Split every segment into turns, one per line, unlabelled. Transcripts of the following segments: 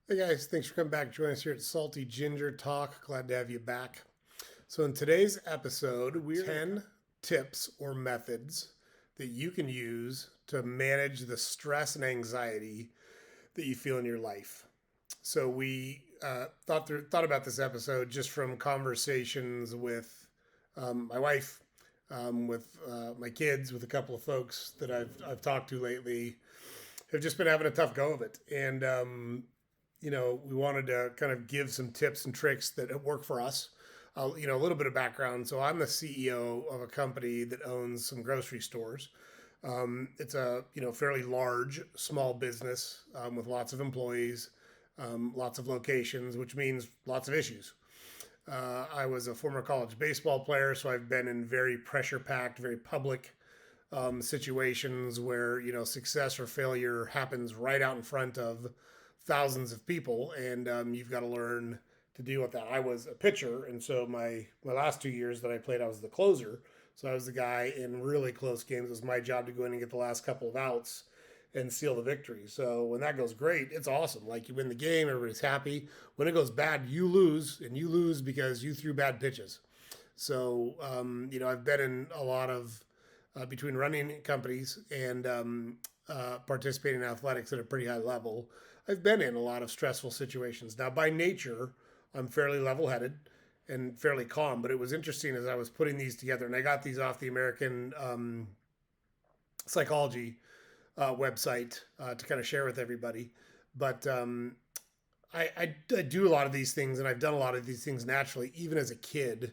Hey guys, thanks for coming back. Join us here at Salty Ginger Talk. Glad to have you back. So, in today's episode, we're 10 tips or methods that you can use to manage the stress and anxiety that you feel in your life. So, we thought about this episode just from conversations with my wife, with my kids, with a couple of folks that I've talked to lately, have just been having a tough go of it, and we wanted to kind of give some tips and tricks that work for us. A little bit of background. So I'm the CEO of a company that owns some grocery stores. It's a fairly large small business with lots of employees, lots of locations, which means lots of issues. I was a former college baseball player, so I've been in very pressure packed, very public situations where success or failure happens right out in front of thousands of people, and you've got to learn to deal with that. I was a pitcher, and so my last 2 years that I played, I was the closer. So I was the guy in really close games. It was my job to go in and get the last couple of outs and seal the victory. So when that goes great, it's awesome. Like you win the game, everybody's happy. When it goes bad, you lose, and you lose because you threw bad pitches. So I've been in a lot of between running companies and participating in athletics at a pretty high level. I've been in a lot of stressful situations. Now, by nature, I'm fairly level headed and fairly calm, but it was interesting as I was putting these together, and I got these off the American psychology website to kind of share with everybody. But I do a lot of these things, and I've done a lot of these things naturally, even as a kid.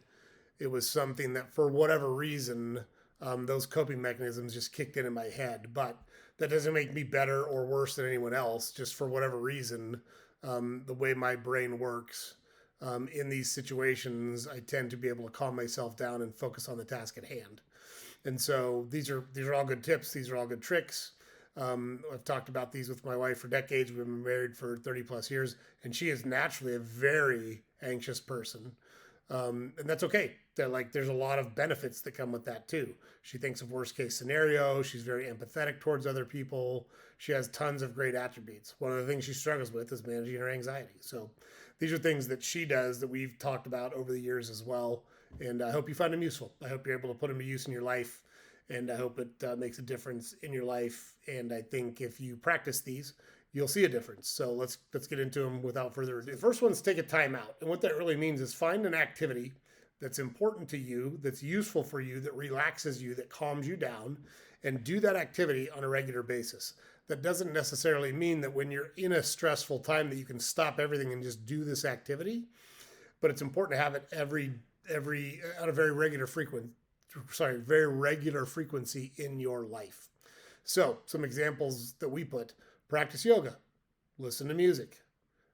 It was something that, for whatever reason, those coping mechanisms just kicked in my head. But that doesn't make me better or worse than anyone else. Just for whatever reason, the way my brain works in these situations, I tend to be able to calm myself down and focus on the task at hand. And so these are all good tips. These are all good tricks. I've talked about these with my wife for decades. We've been married for 30 plus years, and she is naturally a very anxious person. And that's okay. There's a lot of benefits that come with that too. She thinks of worst case scenario. She's very empathetic towards other people. She has tons of great attributes. One of the things she struggles with is managing her anxiety. So these are things that she does that we've talked about over the years as well. And I hope you find them useful. I hope you're able to put them to use in your life, and I hope it makes a difference in your life. And I think if you practice these, you'll see a difference. So let's get into them without further ado. The first one's take a time out. And what that really means is find an activity that's important to you, that's useful for you, that relaxes you, that calms you down, and do that activity on a regular basis. That doesn't necessarily mean that when you're in a stressful time that you can stop everything and just do this activity, but it's important to have it every on a very regular frequency in your life. So, some examples that we put: practice yoga, listen to music,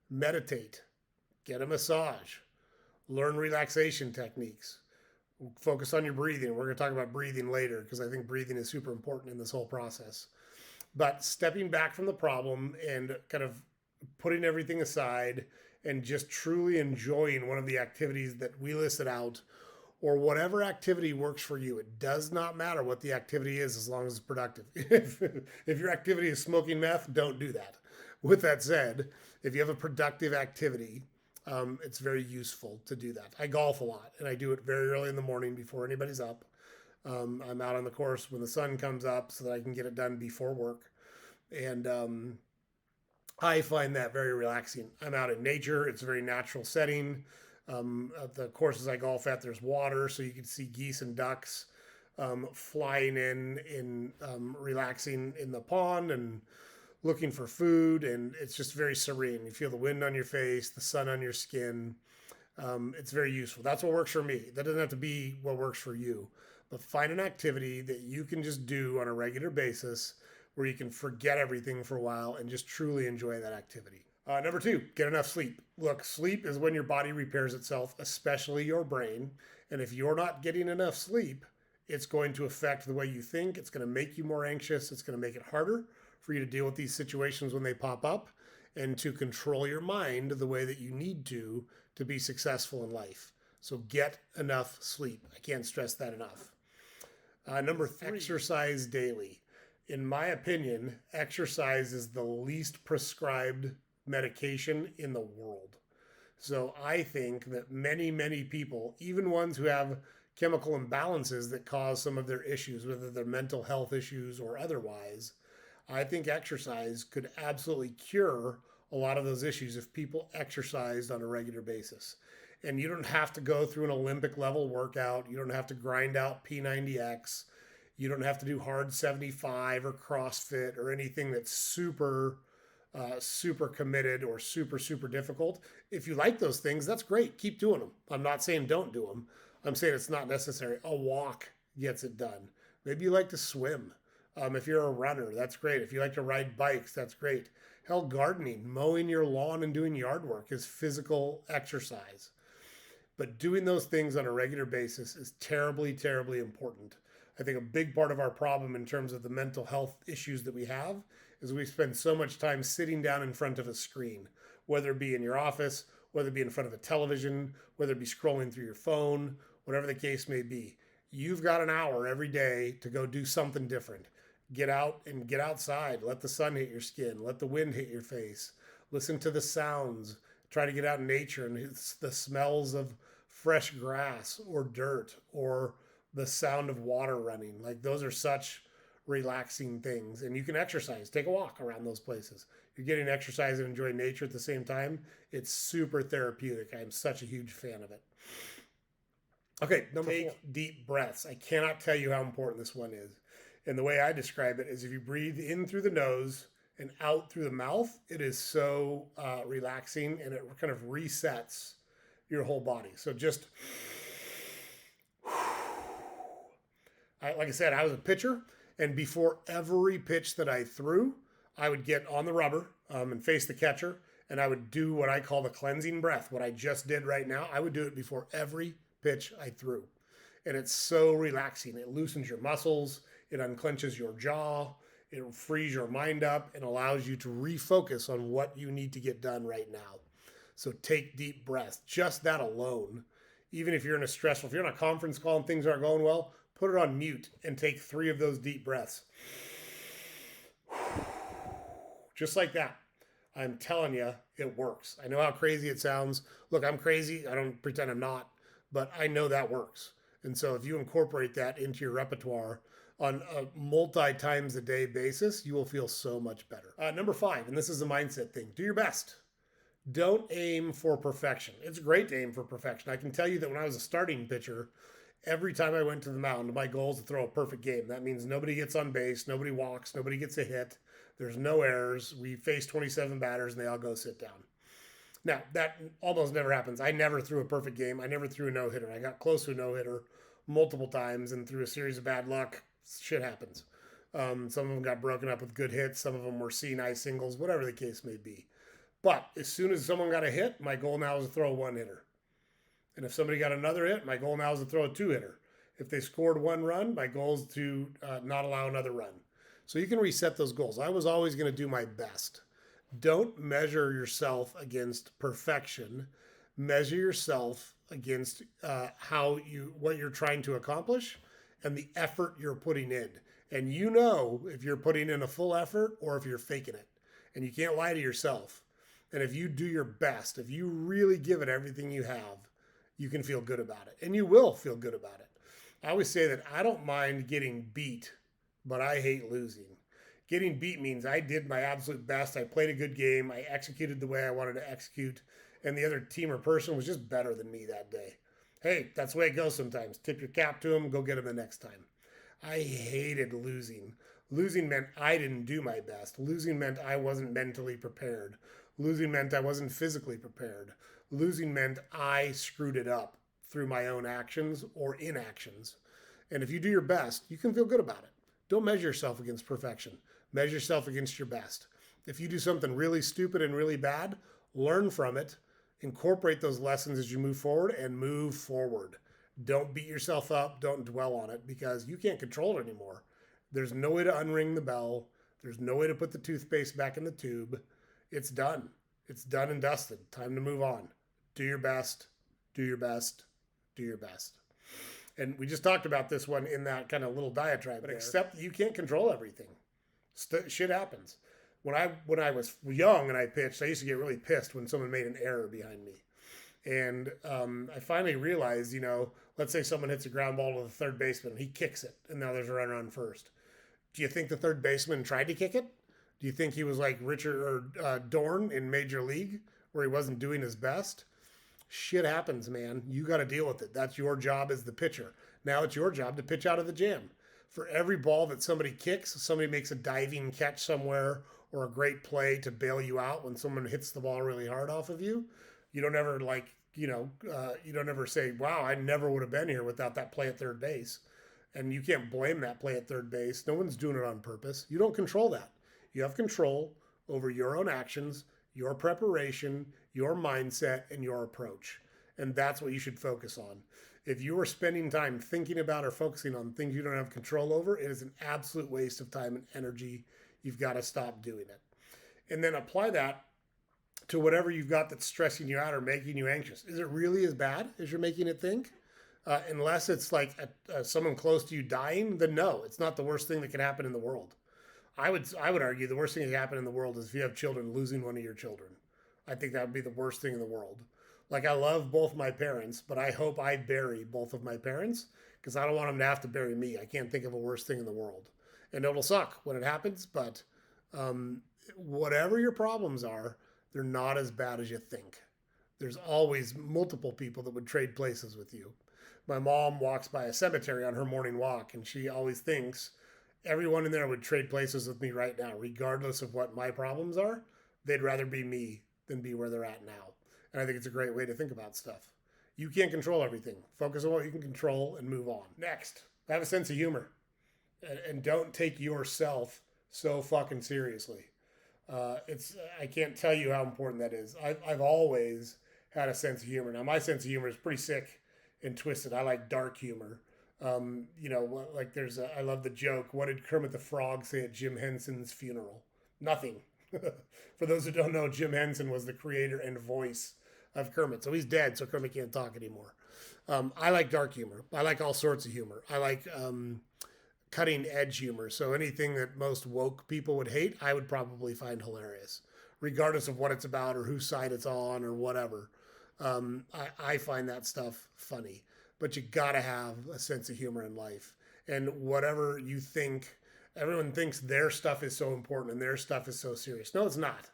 meditate, get a massage, learn relaxation techniques, focus on your breathing. We're going to talk about breathing later because I think breathing is super important in this whole process. But stepping back from the problem and kind of putting everything aside and just truly enjoying one of the activities that we listed out, or whatever activity works for you. It does not matter what the activity is as long as it's productive. If your activity is smoking meth, don't do that. With that said, if you have a productive activity, it's very useful to do that. I golf a lot, and I do it very early in the morning before anybody's up. I'm out on the course when the sun comes up so that I can get it done before work. And I find that very relaxing. I'm out in nature, it's a very natural setting. At the courses I golf at, there's water, so you can see geese and ducks flying relaxing in the pond and looking for food, and it's just very serene. You feel the wind on your face, the sun on your skin. It's very useful. That's what works for me. That doesn't have to be what works for you, but find an activity that you can just do on a regular basis where you can forget everything for a while and just truly enjoy that activity. Number two, get enough sleep. Look, sleep is when your body repairs itself, especially your brain. And if you're not getting enough sleep, it's going to affect the way you think. It's going to make you more anxious. It's going to make it harder for you to deal with these situations when they pop up and to control your mind the way that you need to be successful in life. So get enough sleep. I can't stress that enough. Number three, exercise daily. In my opinion, exercise is the least prescribed medication in the world. So I think that many, many people, even ones who have chemical imbalances that cause some of their issues, whether they're mental health issues or otherwise, I think exercise could absolutely cure a lot of those issues if people exercised on a regular basis. And you don't have to go through an Olympic level workout. You don't have to grind out P90X. You don't have to do hard 75 or CrossFit or anything that's super committed or super difficult. If you like those things, that's great. Keep doing them. I'm not saying don't do them. I'm saying it's not necessary. A walk gets it done. Maybe you like to swim. If you're a runner, that's great. If you like to ride bikes, that's great. Hell, gardening, mowing your lawn and doing yard work is physical exercise. But doing those things on a regular basis is terribly important. I think a big part of our problem in terms of the mental health issues that we have is we spend so much time sitting down in front of a screen, whether it be in your office, whether it be in front of a television, whether it be scrolling through your phone, whatever the case may be. You've got an hour every day to go do something different. Get out and get outside. Let the sun hit your skin. Let the wind hit your face. Listen to the sounds. Try to get out in nature and it's the smells of fresh grass or dirt or the sound of water running. Like those are such relaxing things. And you can exercise. Take a walk around those places. You're getting exercise and enjoying nature at the same time. It's super therapeutic. I'm such a huge fan of it. Okay, number 4, deep breaths. I cannot tell you how important this one is. And the way I describe it is if you breathe in through the nose and out through the mouth, it is so relaxing and it kind of resets your whole body. So just, like I said, I was a pitcher, and before every pitch that I threw, I would get on the rubber and face the catcher, and I would do what I call the cleansing breath. What I just did right now, I would do it before every pitch I threw. And it's so relaxing. It loosens your muscles, it unclenches your jaw, it frees your mind up, and allows you to refocus on what you need to get done right now. So take deep breaths. Just that alone, even if you're in a stressful, if you're in a conference call and things aren't going well, put it on mute and take 3 of those deep breaths. Just like that. I'm telling you, it works. I know how crazy it sounds. Look, I'm crazy. I don't pretend I'm not, but I know that works. And so if you incorporate that into your repertoire on a multi-times a day basis, you will feel so much better. Number 5, and this is a mindset thing, do your best. Don't aim for perfection. It's great to aim for perfection. I can tell you that when I was a starting pitcher, every time I went to the mound, my goal is to throw a perfect game. That means nobody gets on base, nobody walks, nobody gets a hit. There's no errors. We face 27 batters and they all go sit down. Now, that almost never happens. I never threw a perfect game. I never threw a no-hitter. I got close to a no-hitter multiple times, and through a series of bad luck, shit happens. Some of them got broken up with good hits. Some of them were C-nice singles, whatever the case may be. But as soon as someone got a hit, my goal now is to throw a 1-hitter. And if somebody got another hit, my goal now is to throw a 2-hitter. If they scored 1 run, my goal is to not allow another run. So you can reset those goals. I was always going to do my best. Don't measure yourself against perfection. Measure yourself against what you're trying to accomplish and the effort you're putting in. And you know if you're putting in a full effort or if you're faking it. And you can't lie to yourself. And if you do your best, if you really give it everything you have, you can feel good about it. And you will feel good about it. I always say that I don't mind getting beat, but I hate losing. Getting beat means I did my absolute best. I played a good game. I executed the way I wanted to execute. And the other team or person was just better than me that day. Hey, that's the way it goes sometimes. Tip your cap to them. Go get them the next time. I hated losing. Losing meant I didn't do my best. Losing meant I wasn't mentally prepared. Losing meant I wasn't physically prepared. Losing meant I screwed it up through my own actions or inactions. And if you do your best, you can feel good about it. Don't measure yourself against perfection. Measure yourself against your best. If you do something really stupid and really bad, learn from it, incorporate those lessons as you move forward, and move forward. Don't beat yourself up. Don't dwell on it because you can't control it anymore. There's no way to unring the bell. There's no way to put the toothpaste back in the tube. It's done. It's done and dusted. Time to move on. Do your best. Do your best. Do your best. And we just talked about this one in that kind of little diatribe. But accept that you can't control everything. Shit happens. When I was young and I pitched, I used to get really pissed when someone made an error behind me. And I finally realized, let's say someone hits a ground ball to the third baseman, he kicks it, and now there's a runner on first. Do you think the third baseman tried to kick it? Do you think he was like Richard or Dorn in Major League, where he wasn't doing his best? Shit happens, man. You got to deal with it. That's your job as the pitcher. Now it's your job to pitch out of the jam. For every ball that somebody kicks, somebody makes a diving catch somewhere or a great play to bail you out when someone hits the ball really hard off of you. You don't ever you don't ever say, wow, I never would have been here without that play at third base. And you can't blame that play at third base. No one's doing it on purpose. You don't control that. You have control over your own actions, your preparation, your mindset, and your approach. And that's what you should focus on. If you are spending time thinking about or focusing on things you don't have control over, it is an absolute waste of time and energy. You've got to stop doing it. And then apply that to whatever you've got that's stressing you out or making you anxious. Is it really as bad as you're making it think? Unless it's like someone close to you dying, then no, it's not the worst thing that can happen in the world. I would argue the worst thing that can happen in the world is if you have children losing one of your children. I think that would be the worst thing in the world. Like I love both my parents, but I hope I bury both of my parents because I don't want them to have to bury me. I can't think of a worse thing in the world, and it'll suck when it happens. But whatever your problems are, they're not as bad as you think. There's always multiple people that would trade places with you. My mom walks by a cemetery on her morning walk, and she always thinks everyone in there would trade places with me right now, regardless of what my problems are. They'd rather be me than be where they're at now. And I think it's a great way to think about stuff. You can't control everything. Focus on what you can control and move on. Next, have a sense of humor. And don't take yourself so fucking seriously. I can't tell you how important that is. I've always had a sense of humor. Now, my sense of humor is pretty sick and twisted. I like dark humor. Like I love the joke. What did Kermit the Frog say at Jim Henson's funeral? Nothing. For those who don't know, Jim Henson was the creator and voice of Kermit. So he's dead, so Kermit can't talk anymore. I like dark humor. I like all sorts of humor. I like cutting edge humor. So anything that most woke people would hate, I would probably find regardless of what it's about or whose side it's on or whatever. I find that stuff funny. But you gotta have a sense of humor in life. And whatever you think, everyone thinks their stuff is so important and their stuff is so serious. No, it's not.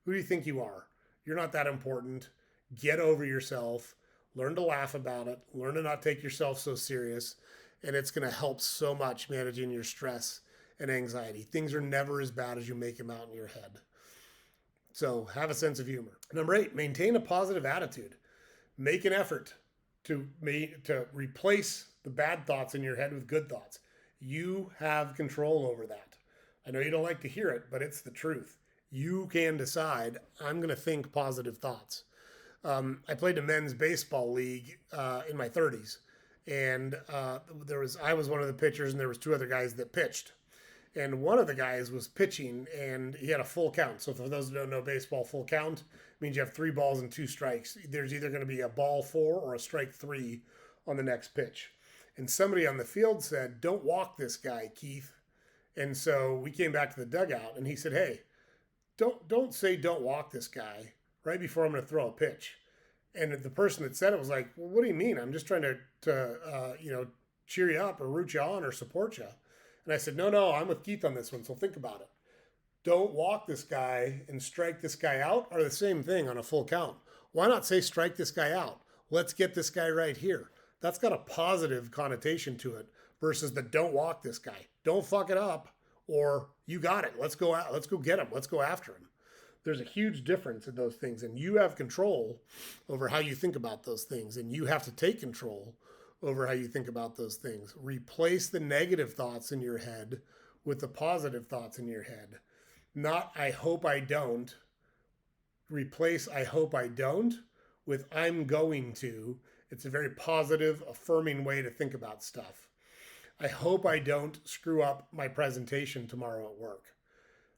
Who do you think you are? You're not that important. Get over yourself. Learn to laugh about it. Learn to not take yourself so serious. And it's going to help so much managing your stress and anxiety. Things are never as bad as you make them out in your head. So have a sense of humor. Number 8, maintain a positive attitude. Make an effort to replace the bad thoughts in your head with good thoughts. You have control over that. I know you don't like to hear it, but it's the truth. You can decide, I'm going to think positive thoughts. I played a men's baseball league in my 30s. And I was one of the pitchers, and there was 2 other guys that pitched. And one of the guys was pitching, and he had a full count. So for those who don't know baseball, full count means you have 3 balls and 2 strikes. There's either going to be a ball 4 or a strike 3 on the next pitch. And somebody on the field said, "Don't walk this guy, Keith." And so we came back to the dugout, and he said, "Hey, don't say don't walk this guy right before I'm going to throw a pitch." And the person that said it was like, "Well, what do you mean? I'm just trying to cheer you up or root you on or support you." And I said, no, I'm with Keith on this one, so think about it. Don't walk this guy and strike this guy out are the same thing on a full count. Why not say strike this guy out? Let's get this guy right here. That's got a positive connotation to it versus the don't walk this guy. Don't fuck it up, or you got it. Let's go out. Let's go get him. Let's go after him. There's a huge difference in those things, and you have control over how you think about those things, and you have to take control over how you think about those things. Replace the negative thoughts in your head with the positive thoughts in your head. Not I hope I don't. Replace I hope I don't with I'm going to. It's a very positive, affirming way to think about stuff. I hope I don't screw up my presentation tomorrow at work.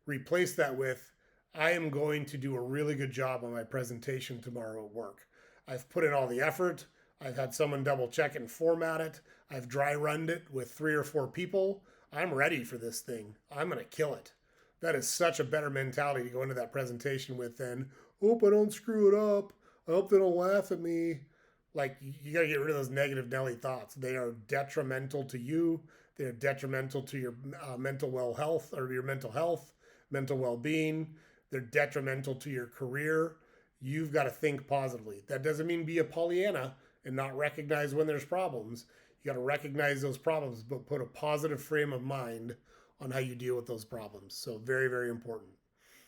Replace that with I am going to do a really good job on my presentation tomorrow at work. I've put in all the effort. I've had someone double check it and format it. I've dry runned it with 3 or 4 people. I'm ready for this thing. I'm going to kill it. That is such a better mentality to go into that presentation with than, hope I don't screw it up. I hope they don't laugh at me. Like, you got to get rid of those negative Nelly thoughts. They are detrimental to you. They are detrimental to your mental well health or your mental health, mental well being. They're detrimental to your career. You've got to think positively. That doesn't mean be a Pollyanna and not recognize when there's problems. You got to recognize those problems, but put a positive frame of mind on how you deal with those problems. So, very, very important.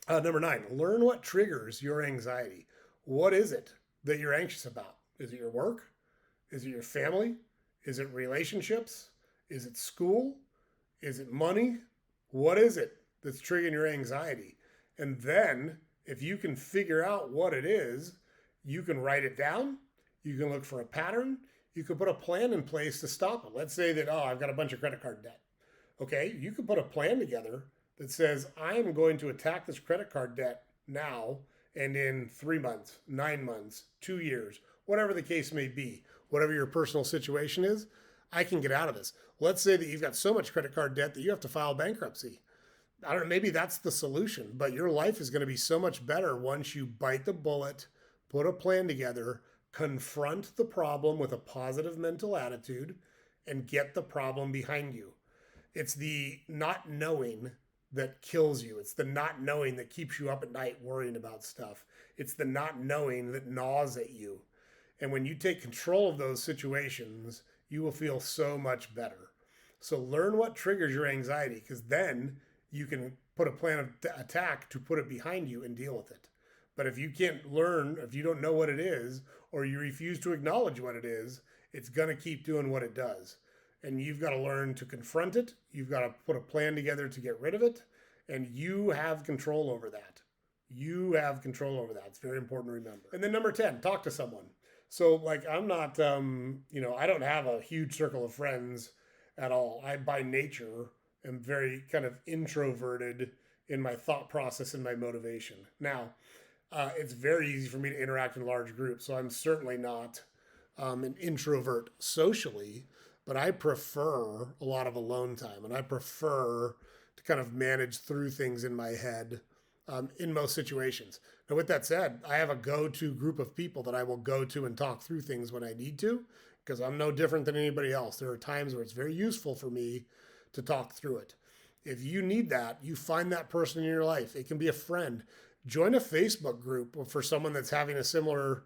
Number 9, learn what triggers your anxiety. What is it that you're anxious about? Is it your work? Is it your family? Is it relationships? Is it school? Is it money? What is it that's triggering your anxiety? And then, if you can figure out what it is, you can write it down. You can look for a pattern. You can put a plan in place to stop it. Let's say that, I've got a bunch of credit card debt. Okay, you can put a plan together that says, I'm going to attack this credit card debt now and in 3 months, 9 months, 2 years, whatever the case may be, whatever your personal situation is, I can get out of this. Let's say that you've got so much credit card debt that you have to file bankruptcy. I don't know, maybe that's the solution, but your life is going to be so much better once you bite the bullet, put a plan together, confront the problem with a positive mental attitude, and get the problem behind you. It's the not knowing that kills you. It's the not knowing that keeps you up at night worrying about stuff. It's the not knowing that gnaws at you. And when you take control of those situations, you will feel so much better. So learn what triggers your anxiety, because then you can put a plan of attack to put it behind you and deal with it. But if you can't learn, if you don't know what it is, or you refuse to acknowledge what it is, it's going to keep doing what it does. And you've got to learn to confront it. You've got to put a plan together to get rid of it. And you have control over that. You have control over that. It's very important to remember. And then number 10, talk to someone. So, like, I'm not, I don't have a huge circle of friends at all. I, by nature, am very kind of introverted in my thought process and my motivation. Now, it's very easy for me to interact in large groups. So I'm certainly not an introvert socially, but I prefer a lot of alone time, and I prefer to kind of manage through things in my head in most situations. Now, with that said, I have a go-to group of people that I will go to and talk through things when I need to, because I'm no different than anybody else. There are times where it's very useful for me to talk through it. If you need that, you find that person in your life. It can be a friend. Join a Facebook group for someone that's having a similar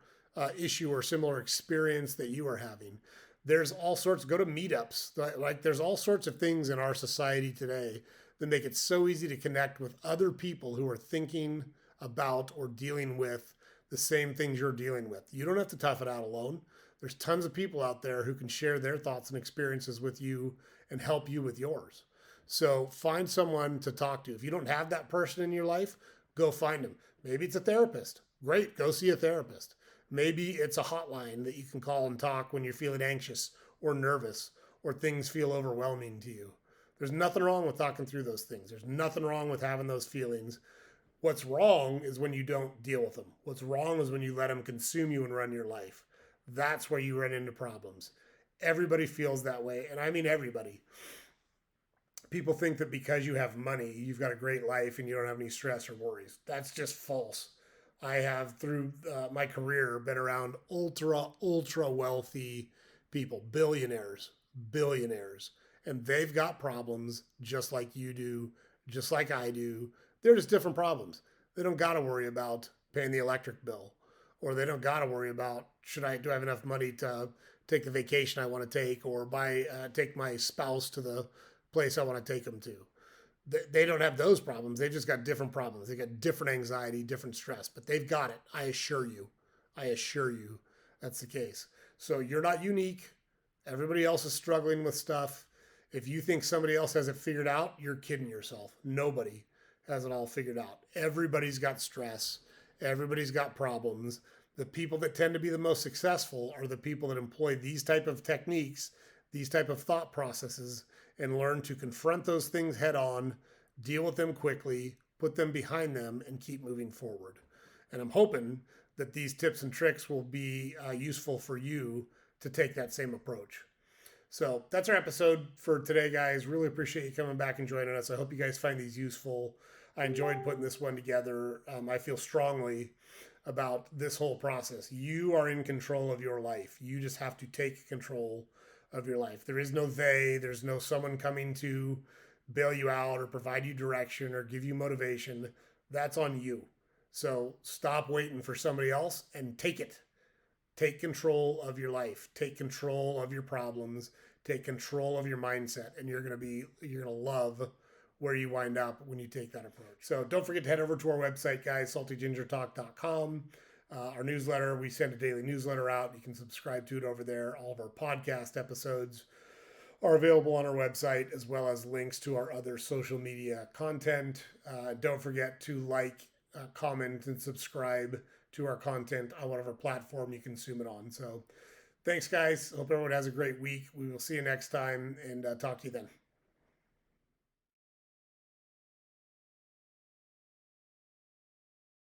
issue or similar experience that you are having. There's all sorts, go to meetups. Like, there's all sorts of things in our society today that make it so easy to connect with other people who are thinking about or dealing with the same things you're dealing with. You don't have to tough it out alone. There's tons of people out there who can share their thoughts and experiences with you and help you with yours. So find someone to talk to. If you don't have that person in your life, go find them. Maybe it's a therapist. Great, go see a therapist. Maybe it's a hotline that you can call and talk when you're feeling anxious or nervous or things feel overwhelming to you. There's nothing wrong with talking through those things. There's nothing wrong with having those feelings. What's wrong is when you don't deal with them. What's wrong is when you let them consume you and run your life. That's where you run into problems. Everybody feels that way, and I mean everybody. People think that because you have money, you've got a great life and you don't have any stress or worries. That's just false. I have, through my career, been around ultra wealthy people, billionaires, and they've got problems just like you do, just like I do. They're just different problems. They don't got to worry about paying the electric bill, or they don't got to worry about do I have enough money to take the vacation I want to take, or take my spouse to the place I want to take them to. They don't have those problems. They've just got different problems. They got different anxiety, different stress, but they've got it. I assure you. That's the case. So you're not unique. Everybody else is struggling with stuff. If you think somebody else has it figured out, you're kidding yourself. Nobody has it all figured out. Everybody's got stress. Everybody's got problems. The people that tend to be the most successful are the people that employ these type of techniques, these type of thought processes, and learn to confront those things head on, deal with them quickly, put them behind them, and keep moving forward. And I'm hoping that these tips and tricks will be useful for you to take that same approach. So that's our episode for today, guys. Really appreciate you coming back and joining us. I hope you guys find these useful. I enjoyed putting this one together. I feel strongly about this whole process. You are in control of your life. You just have to take control of your life. There is no they, there's no someone coming to bail you out or provide you direction or give you motivation. That's on you. So stop waiting for somebody else and take it. Take control of your life. Take control of your problems. Take control of your mindset, and you're gonna love where you wind up when you take that approach. So don't forget to head over to our website, guys, saltygingertalk.com. Our newsletter, we send a daily newsletter out. You can subscribe to it over there. All of our podcast episodes are available on our website, as well as links to our other social media content. Don't forget to like, comment, and subscribe to our content on whatever platform you consume it on. So thanks, guys. Hope everyone has a great week. We will see you next time and talk to you then.